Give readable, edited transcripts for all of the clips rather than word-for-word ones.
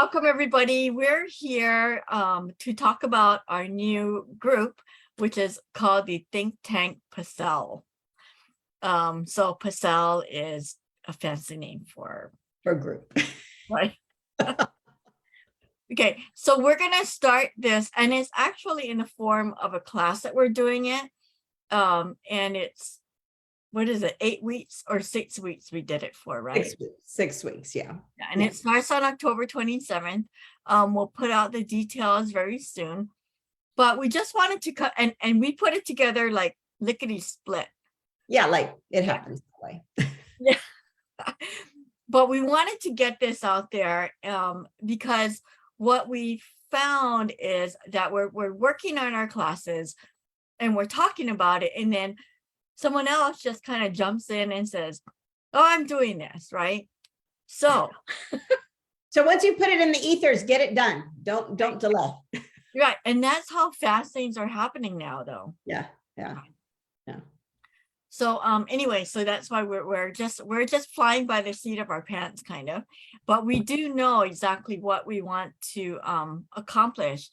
Welcome, everybody. We're here to talk about our new group, which is called the ThinkTank Passel. So Passel is a fancy name for a group, right? Okay, so we're gonna start this, and it's actually in the form of a class that we're doing it. And it's, what is it, 8 weeks or 6 weeks we did it for, right? 6 weeks, yeah. And it starts on October 27th. We'll put out the details very soon, but we just wanted to cut, and we put it together like lickety split. Yeah, like it happens that way. Yeah. But we wanted to get this out there because what we found is that we're working on our classes and we're talking about it, and then someone else just kind of jumps in and says, oh, I'm doing this, right? So once you put it in the ethers, get it done. Don't delay. Right, and that's how fast things are happening now, though. Yeah. So anyway, so that's why we're just flying by the seat of our pants, kind of. But we do know exactly what we want to accomplish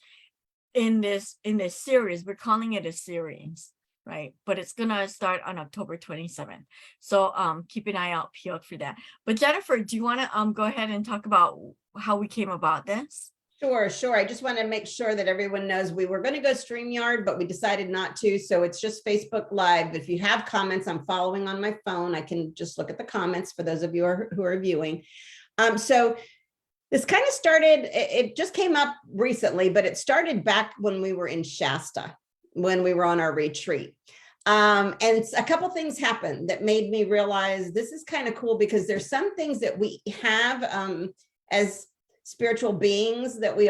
in this series. We're calling it a series, right? But it's gonna start on October 27th. So keep an eye out peeled for that. But Jennifer, do you want to go ahead and talk about how we came about this? Sure. I just want to make sure that everyone knows we were going to go StreamYard, but we decided not to. So it's just Facebook Live. If you have comments, I'm following on my phone. I can just look at the comments for those of you who are viewing. So this kind of started, it just came up recently, but it started back when we were in Shasta, when we were on our retreat. And a couple things happened that made me realize this is kind of cool, because there's some things that we have as spiritual beings that we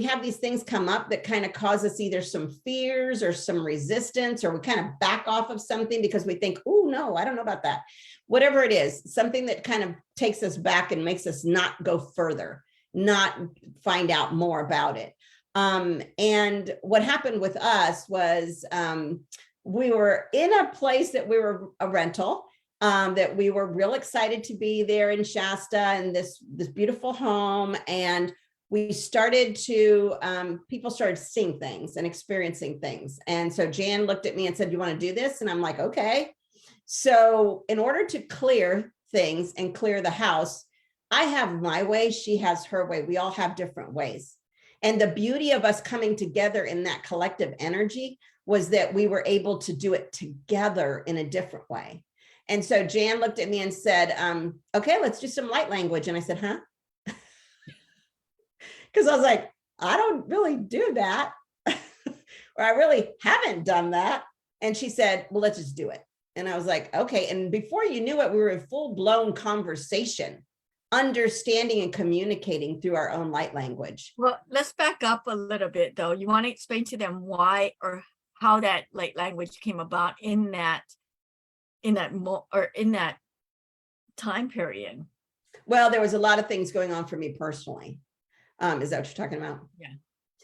have these things come up that kind of cause us either some fears or some resistance, or we kind of back off of something because we think, oh no, I don't know about that. Whatever it is, something that kind of takes us back and makes us not go further, not find out more about it. And what happened with us was we were in a place that we were a rental, that we were real excited to be there in Shasta and this beautiful home. And we started to, people started seeing things and experiencing things. And so Jan looked at me and said, you want to do this? And I'm like, okay. So in order to clear things and clear the house, I have my way, she has her way. We all have different ways. And the beauty of us coming together in that collective energy was that we were able to do it together in a different way. And so Jan looked at me and said, okay, let's do some light language. And I said, huh? Because I was like, I don't really do that. Or I really haven't done that. And she said, well, let's just do it. And I was like, okay. And before you knew it, we were in full-blown conversation, understanding and communicating through our own light language. Well, let's back up a little bit, though. You want to explain to them why or how that light language came about in that time period? Well, there was a lot of things going on for me personally. Is that what you're talking about?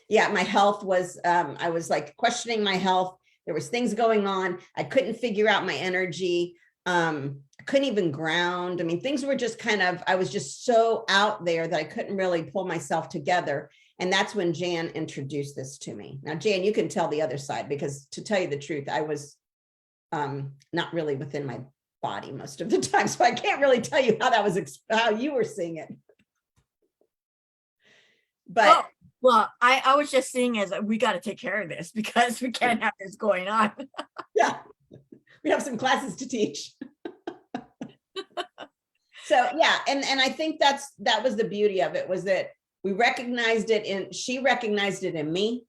Yeah, my health was, I was like questioning my health. There was things going on. I couldn't figure out my energy. I couldn't even ground. I mean, things were just kind of, I was just so out there that I couldn't really pull myself together. And that's when Jan introduced this to me. Now, Jan, you can tell the other side, because to tell you the truth, I was not really within my body most of the time. So I can't really tell you how that was, how you were seeing it. But well, I was just seeing as we got to take care of this because we can't have this going on. Yeah, we have some classes to teach. So yeah, and I think that was the beauty of it, was that we recognized it she recognized it in me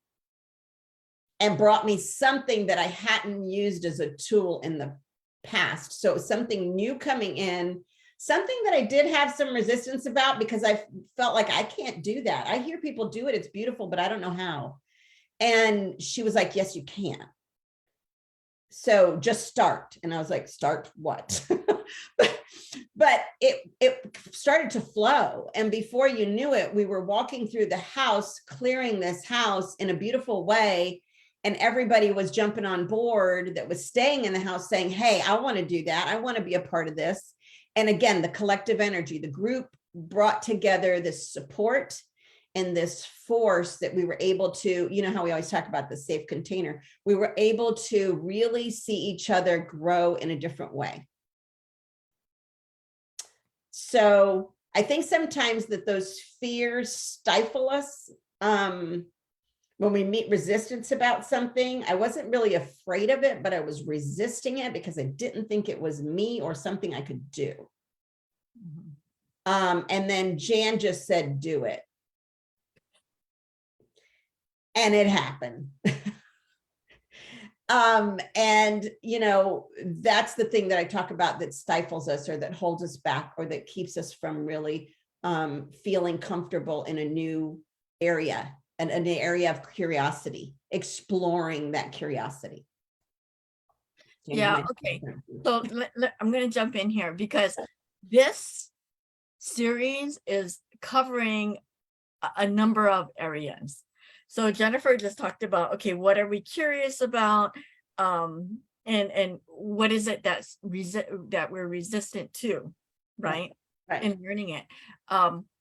and brought me something that I hadn't used as a tool in the past. So it was something new coming in, something that I did have some resistance about, because I felt like I can't do that. I hear people do it. It's beautiful, but I don't know how. And she was like, yes, you can. So just start. And I was like, start what? But it started to flow. And before you knew it, we were walking through the house, clearing this house in a beautiful way. And everybody was jumping on board that was staying in the house saying, hey, I want to do that. I want to be a part of this. And again, the collective energy, the group brought together this support and this force that we were able to, you know how we always talk about the safe container, we were able to really see each other grow in a different way. So I think sometimes that those fears stifle us. When we meet resistance about something, I wasn't really afraid of it, but I was resisting it because I didn't think it was me or something I could do. And then Jan just said, do it. And it happened. And you know, that's the thing that I talk about that stifles us or that holds us back or that keeps us from really feeling comfortable in a new area, and an area of curiosity, exploring that curiosity. Yeah, okay. So I'm going to jump in here because this series is covering a number of areas. So Jennifer just talked about, okay, what are we curious about? And what is it that we're resistant to, right? Right. And learning it.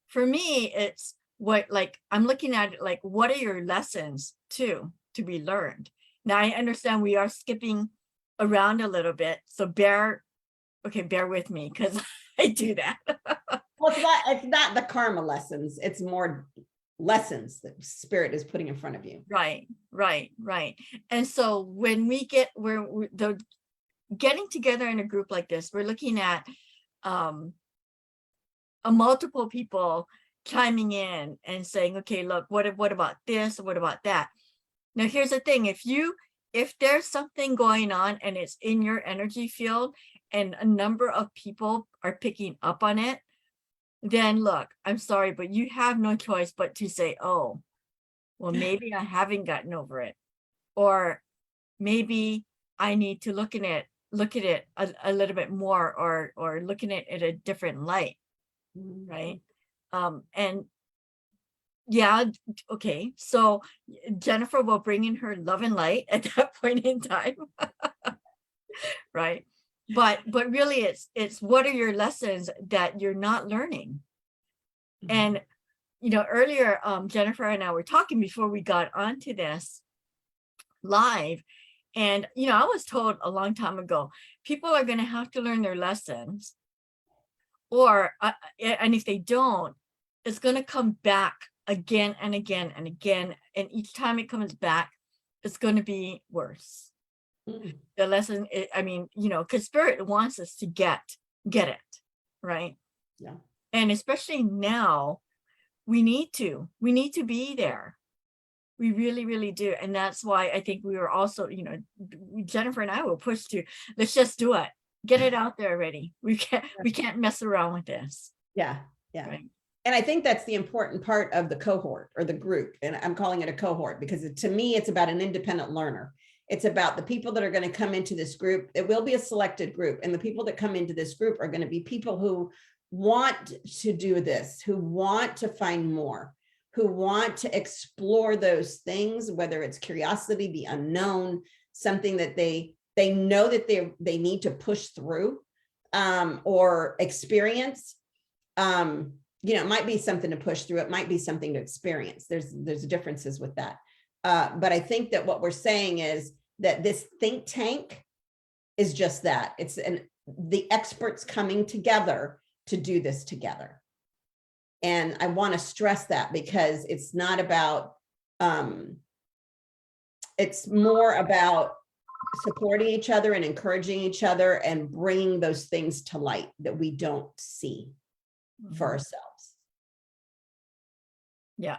For me, it's what, like, I'm looking at it like, what are your lessons to be learned? Now I understand we are skipping around a little bit, so bear with me because I do that. Well, it's not the karma lessons, it's more lessons that spirit is putting in front of you. Right. And so when we get the getting together in a group like this, we're looking at a multiple people chiming in and saying, okay, look, what about this? What about that? Now, here's the thing. If there's something going on and it's in your energy field and a number of people are picking up on it, then look, I'm sorry, but you have no choice but to say, oh, well, maybe I haven't gotten over it, or maybe I need to look at it a little bit more, or looking at it a different light, right? And yeah, okay, so Jennifer will bring in her love and light at that point in time, right? But really, it's what are your lessons that you're not learning? And you know, earlier, Jennifer and I were talking before we got onto this live, and you know, I was told a long time ago, people are going to have to learn their lessons, or and if they don't, it's going to come back again and again and again, and each time it comes back, it's going to be worse. The lesson, I mean, you know, because spirit wants us to get it, right? Yeah. And especially now, we need to be there. We really do. And that's why I think we were also, you know, Jennifer and I will push to, let's just do it, get it out there already. We can't mess around with this. Yeah. Right? And I think that's the important part of the cohort or the group. And I'm calling it a cohort because to me, it's about an independent learner. It's about the people that are going to come into this group. It will be a selected group. And the people that come into this group are going to be people who want to do this, who want to find more, who want to explore those things, whether it's curiosity, the unknown, something that they know that they need to push through or experience. You know, it might be something to push through. It might be something to experience. There's differences with that. But I think that what we're saying is that this think tank is just that. It's the experts coming together to do this together. And I want to stress that because it's not about, it's more about supporting each other and encouraging each other and bringing those things to light that we don't see for ourselves. Yeah.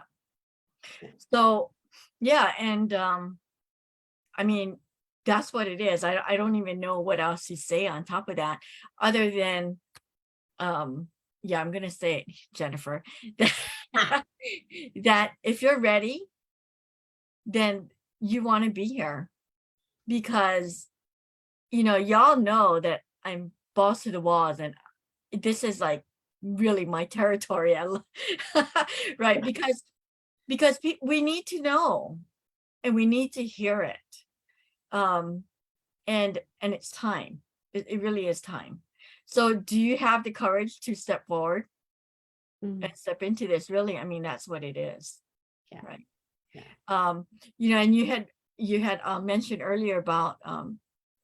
So, yeah. And, I mean, that's what it is. I don't even know what else to say on top of that, other than, yeah, I'm going to say it, Jennifer, that if you're ready, then you want to be here, because, you know, y'all know that I'm balls to the walls, and this is like really my territory. Right. Because we need to know, and we need to hear it. And it's time. It really is time. So do you have the courage to step forward? Mhm. and step into this. Really, I mean, that's what it is. Yeah. Right. Yeah. You know, and you had mentioned earlier about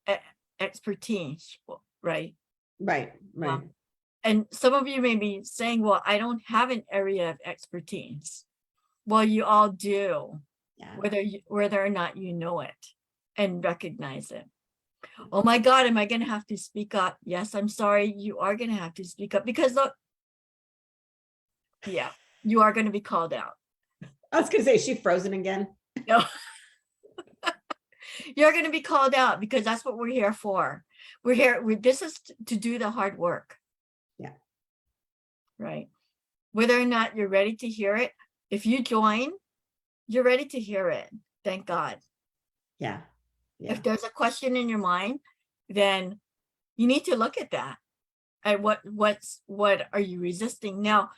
e- expertise, right? Right, right. And some of you may be saying, well, I don't have an area of expertise. Well, you all do, Yeah. whether or not you know it and recognize it. Oh my God, am I going to have to speak up? Yes, I'm sorry. You are going to have to speak up because look, yeah, you are going to be called out. I was gonna say, is she frozen again? No, you're going to be called out because that's what we're here for. We're here. This is to do the hard work. Yeah. Right. Whether or not you're ready to hear it, if you join, you're ready to hear it. Thank God. Yeah. Yeah. If there's a question in your mind, then you need to look at that. And what are you resisting? Now,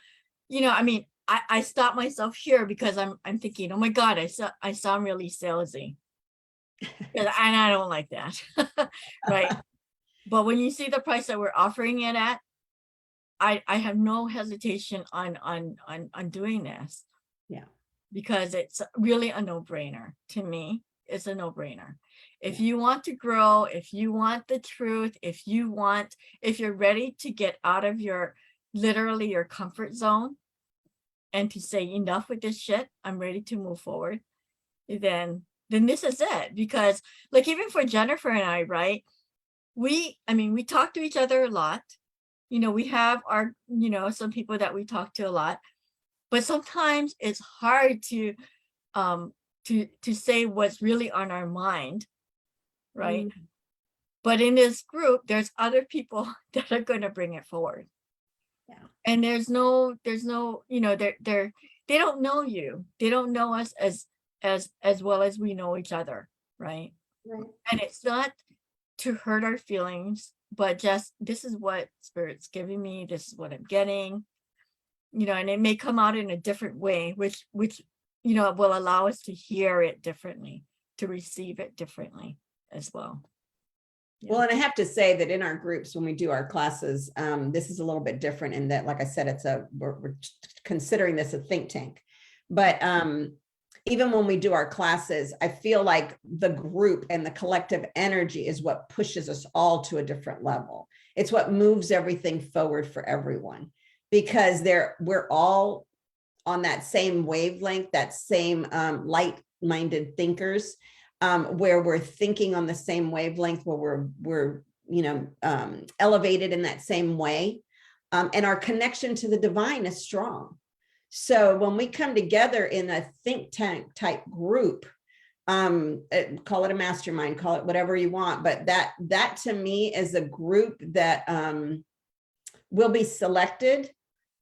you know, I mean, I stop myself here because I'm thinking, oh my God, I sound really salesy. And I don't like that. Right. But when you see the price that we're offering it at, I have no hesitation on doing this. Yeah. Because it's really a no-brainer to me. It's a no-brainer. If Yeah. you want to grow, if you want the truth, if you're ready to get out of literally your comfort zone and to say enough with this shit, I'm ready to move forward, then this is it. Because like even for Jennifer and I, right? We talk to each other a lot. You know, we have our, you know, some people that we talk to a lot, but sometimes it's hard to say what's really on our mind, right? Mm. But in this group, there's other people that are going to bring it forward. Yeah. And there's no, you know, they don't know you. They don't know us as well as we know each other, right? Right. And it's not to hurt our feelings, but just this is what Spirit's giving me. This is what I'm getting, you know, and it may come out in a different way, which you know, will allow us to hear it differently, to receive it differently as well. Yeah. Well, and I have to say that in our groups, when we do our classes, this is a little bit different in that, like I said, we're considering this a think tank. But even when we do our classes, I feel like the group and the collective energy is what pushes us all to a different level. It's what moves everything forward for everyone, because we're all on that same wavelength, that same light-minded thinkers, where we're thinking on the same wavelength, where we're you know, elevated in that same way, and our connection to the divine is strong. So when we come together in a think tank type group, call it a mastermind, call it whatever you want, but that to me is a group that will be selected,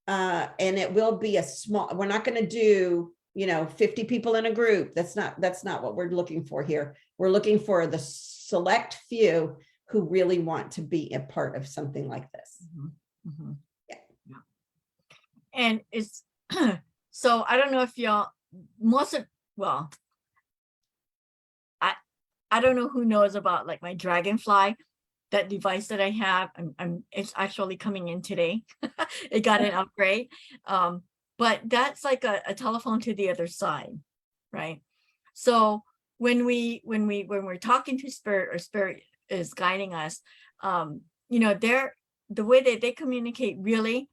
and it will be a small, we're not going to do, you know, 50 people in a group. That's not what we're looking for here. We're looking for the select few who really want to be a part of something like this. Mm-hmm. Mm-hmm. Yeah. Yeah. And it's so I don't know if y'all well, I don't know who knows about like my Dragonfly, that device that I have. It's actually coming in today. It got an upgrade. But that's like a telephone to the other side, right? So when we're talking to Spirit, or Spirit is guiding us, you know, the way that they communicate really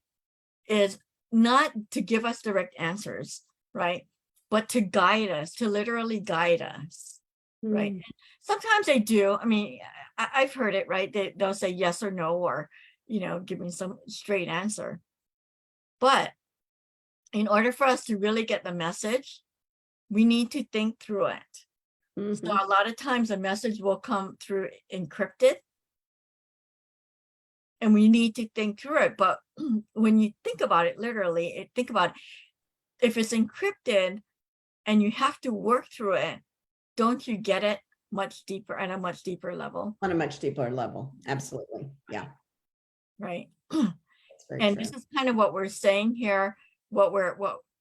is not to give us direct answers, right? But to guide us, to literally guide us, right? Mm. Sometimes they do. I mean, I've heard it, right? They'll say yes or no, or, you know, give me some straight answer. But in order for us to really get the message, we need to think through it. Mm-hmm. So a lot of times the message will come through encrypted, and we need to think through it. But when you think about it, literally, think about it, if it's encrypted and you have to work through it, don't you get it much deeper, at a much deeper level? On a much deeper level. Absolutely. Yeah. Right. That's very And true. this is kind of what we're saying here, what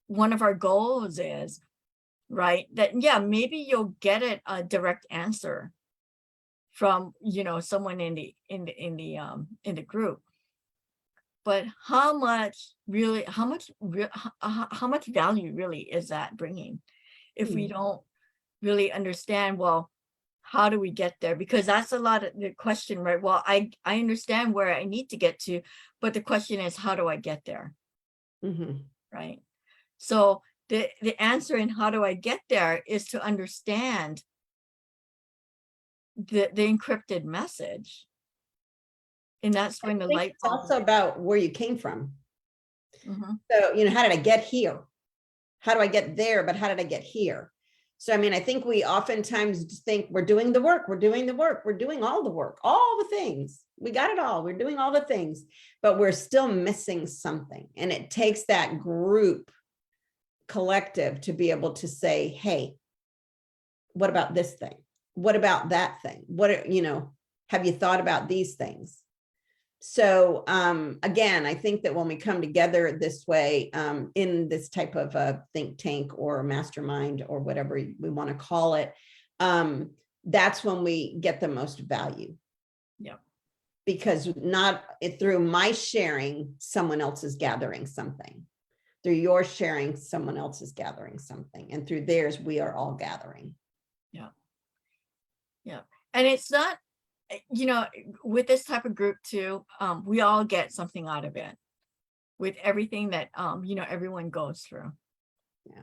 one of our goals is, right? That, yeah, maybe you'll get a direct answer from, you know, someone in the group. but how much really, how much value really is that bringing? If we don't really understand, well, how do we get there? Because that's a lot of the question, right? Well, I understand where I need to get to, but the question is, how do I get there? Mhm. Right? So the answer in how do I get there is to understand the encrypted message. And that's I when the think light it's bulb. also about where you came from. Mhm. So, you know, how did I get here? How do I get there? But how did I get here? So, I mean, I think we oftentimes think we're doing the work, we're doing the work, we're doing all the work, all the things. We got it all. We're doing all the things, but we're still missing something. And it takes that group collective to be able to say, hey, what about this thing? What about that thing? What, you know, have you thought about these things? So again, I think that when we come together this way in this type of a think tank or mastermind or whatever we want to call it, that's when we get the most value. Yeah. Because not through my sharing, someone else is gathering something. Through your sharing, someone else is gathering something. And through theirs, we are all gathering. Yeah. Yeah. And it's not, you know, with this type of group too, we all get something out of it with everything that, you know, everyone goes through. Yeah.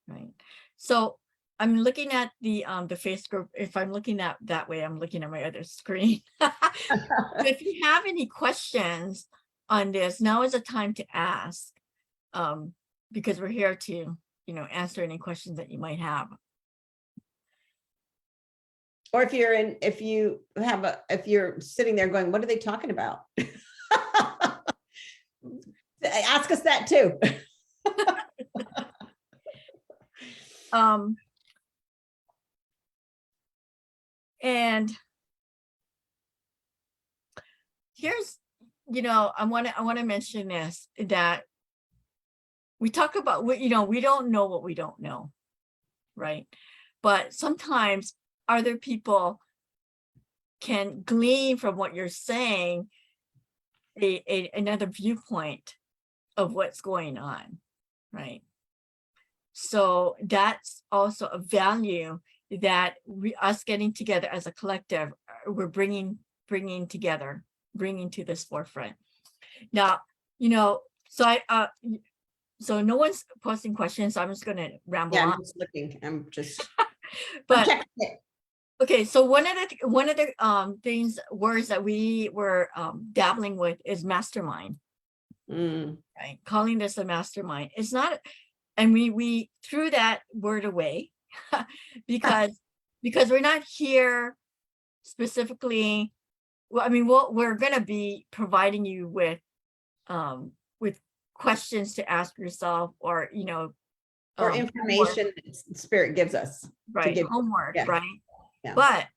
Right. So I'm looking at the face group. If I'm looking at that way, I'm looking at my other screen. So if you have any questions on this, now is the time to ask, because we're here to, you know, answer any questions that you might have. Or if you're in, if you have a, if you're sitting there going, what are they talking about? Ask us that too. And here's, you know, I want to mention this, that we talk about, you know, we don't know what we don't know, right? But sometimes other people can glean from what you're saying another viewpoint of what's going on, right? So that's also a value that us getting together as a collective, we're bringing together, bringing to this forefront. Now, you know, so so no one's posting questions, so I'm just going to ramble Yeah, on. I'm just looking. I'm just. But I'm checking it. okay, so one of the things, words that we were dabbling with is mastermind. Right, calling this a mastermind. It's not, and we threw that word away because we're not here specifically. Well, I mean, we're going to be providing you with questions to ask yourself, or, you know, Or homework, information that Spirit gives us to right? give. Homework, Yeah. right? Yeah. But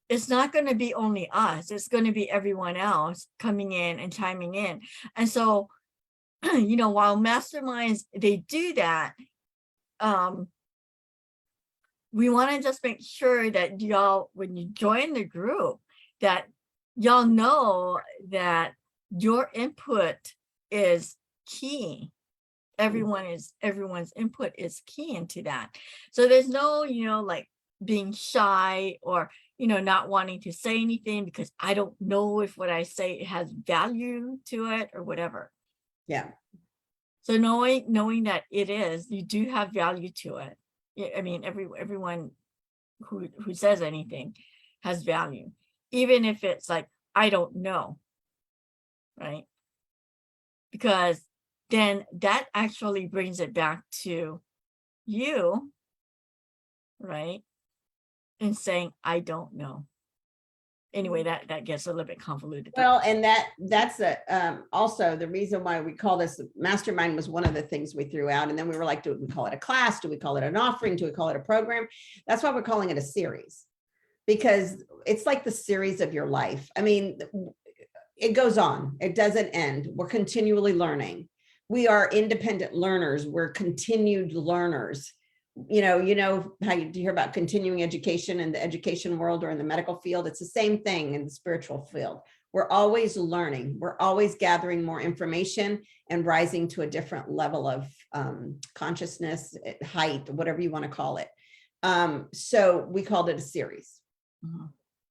it's not going to be only us. It's going to be everyone else coming in and chiming in. And so, you know, while masterminds, they do that, we want to just make sure that y'all, when you join the group, that y'all know that your input is key. Everyone's input is key into that. So there's no, you know, like being shy, or, you know, not wanting to say anything because I don't know if what I say has value to it or whatever. Yeah. So knowing that you do have value to it. I mean, everyone who says anything has value, even if it's like, I don't know, right? Because then that actually brings it back to you, right? And saying, I don't know. Anyway, that gets a little bit convoluted. Well, and that's also the reason why we call this mastermind was one of the things we threw out. And then we were like, do we call it a class? Do we call it an offering? Do we call it a program? That's why we're calling it a series, because it's like the series of your life. I mean, it goes on. It doesn't end. We're continually learning. We are independent learners. We're continued learners. You know how you hear about continuing education in the education world or in the medical field. It's the same thing in the spiritual field. We're always learning. We're always gathering more information and rising to a different level of consciousness, height, whatever you want to call it. So we called it a series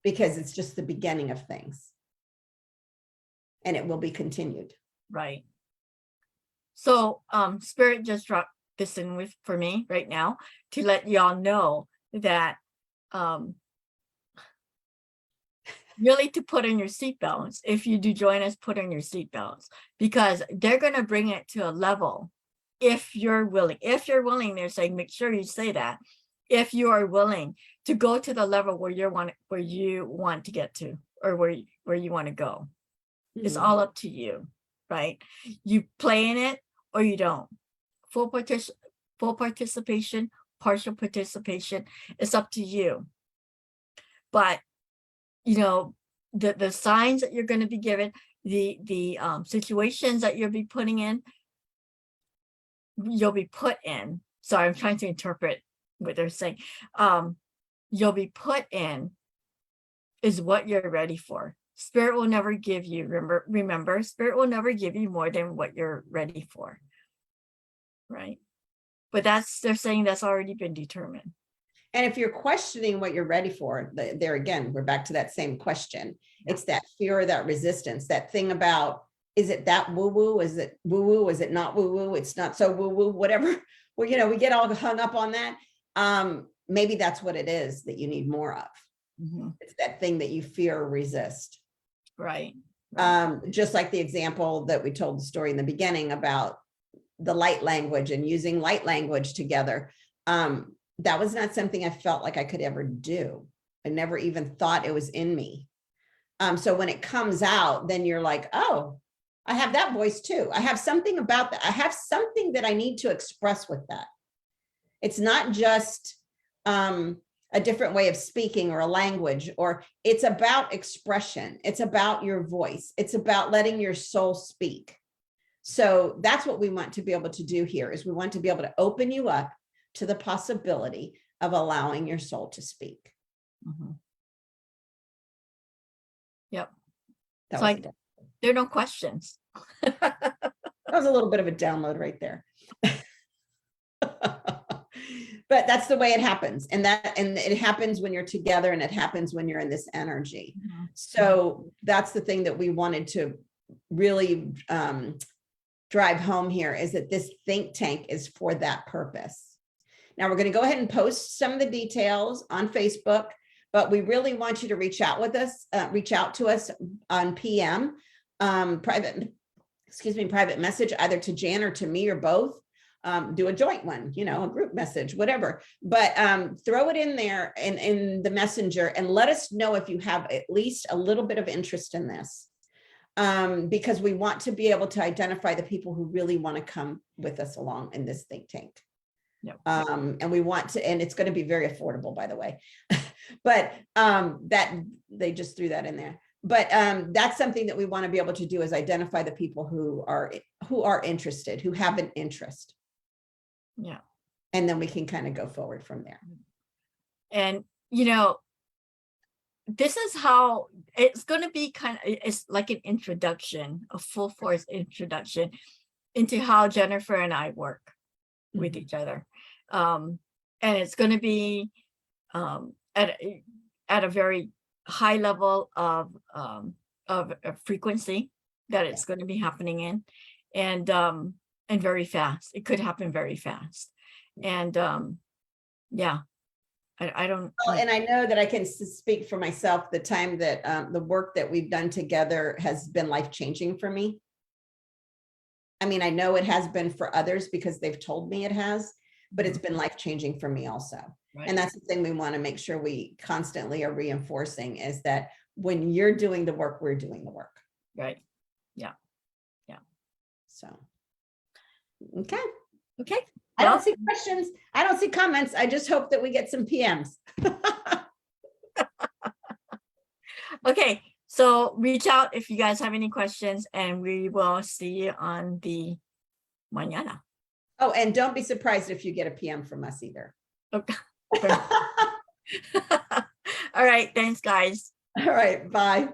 because it's just the beginning of things. And it will be continued. Right. So Spirit just dropped this in for me right now to let y'all know that really to put in your seatbelts. If you do join us, put in your seatbelts, because they're going to bring it to a level. If you're willing, they're saying, make sure you say that. If you are willing to go to the level where you want to get to, or where you want to go, it's all up to you, right? You play in it or you don't. Full participation, partial participation, it's up to you. But you know, the signs that you're going to be given, the situations that you'll be putting in, you'll be put in. Sorry, I'm trying to interpret what they're saying. You'll be put in is what you're ready for. Spirit will never give you, remember, Spirit will never give you more than what you're ready for. Right? But they're saying that's already been determined. And if you're questioning what you're ready for, there again, we're back to that same question. Yeah. It's that fear or that resistance, that thing about, is it that woo-woo? Is it woo-woo? Is it not woo-woo? It's not so woo-woo, whatever. Well, you know, we get all hung up on that. Maybe that's what it is that you need more of. It's that thing that you fear or resist. Right. Just like the example that we told the story in the beginning about the light language and using light language together. That was not something I felt like I could ever do. I never even thought it was in me. So when it comes out, then you're like, oh, I have that voice too. I have something about that. I have something that I need to express with that. It's not just a different way of speaking or a language, or it's about expression. It's about your voice. It's about letting your soul speak. So that's what we want to be able to do here, is we want to be able to open you up to the possibility of allowing your soul to speak. Yep. That like there are no questions. That was a little bit of a download right there. But that's the way it happens. And it happens when you're together, and it happens when you're in this energy. So that's the thing that we wanted to really drive home here, is that this think tank is for that purpose. Now we're going to go ahead and post some of the details on Facebook, but we really want you to reach out to us on PM, private message, either to Jan or to me or both. Do a joint one, you know, a group message, whatever, but throw it in there in the messenger and let us know if you have at least a little bit of interest in this. Because we want to be able to identify the people who really want to come with us along in this think tank. Yep. And we want to, and it's going to be very affordable, by the way, but that they just threw that in there. But that's something that we want to be able to do, is identify the people who are interested, who have an interest. Yeah. And then we can kind of go forward from there. And, you know, this is how it's going to be it's like an introduction, a full force introduction into how Jennifer and I work with each other. And it's going to be at a very high level of frequency that it's going to be happening in, and very fast. It could happen very fast. And yeah. I don't. Well, and I know that I can speak for myself. The time that the work that we've done together has been life-changing for me. I mean, I know it has been for others because they've told me it has, but it's been life-changing for me also. Right. And that's the thing we want to make sure we constantly are reinforcing, is that when you're doing the work, we're doing the work. Right. Yeah. Yeah. So, okay. Okay. I don't see questions. I don't see comments. I just hope that we get some PMs. Okay. So reach out if you guys have any questions, and we will see you on the mañana. Oh, and don't be surprised if you get a PM from us either. Okay. All right. Thanks, guys. All right. Bye.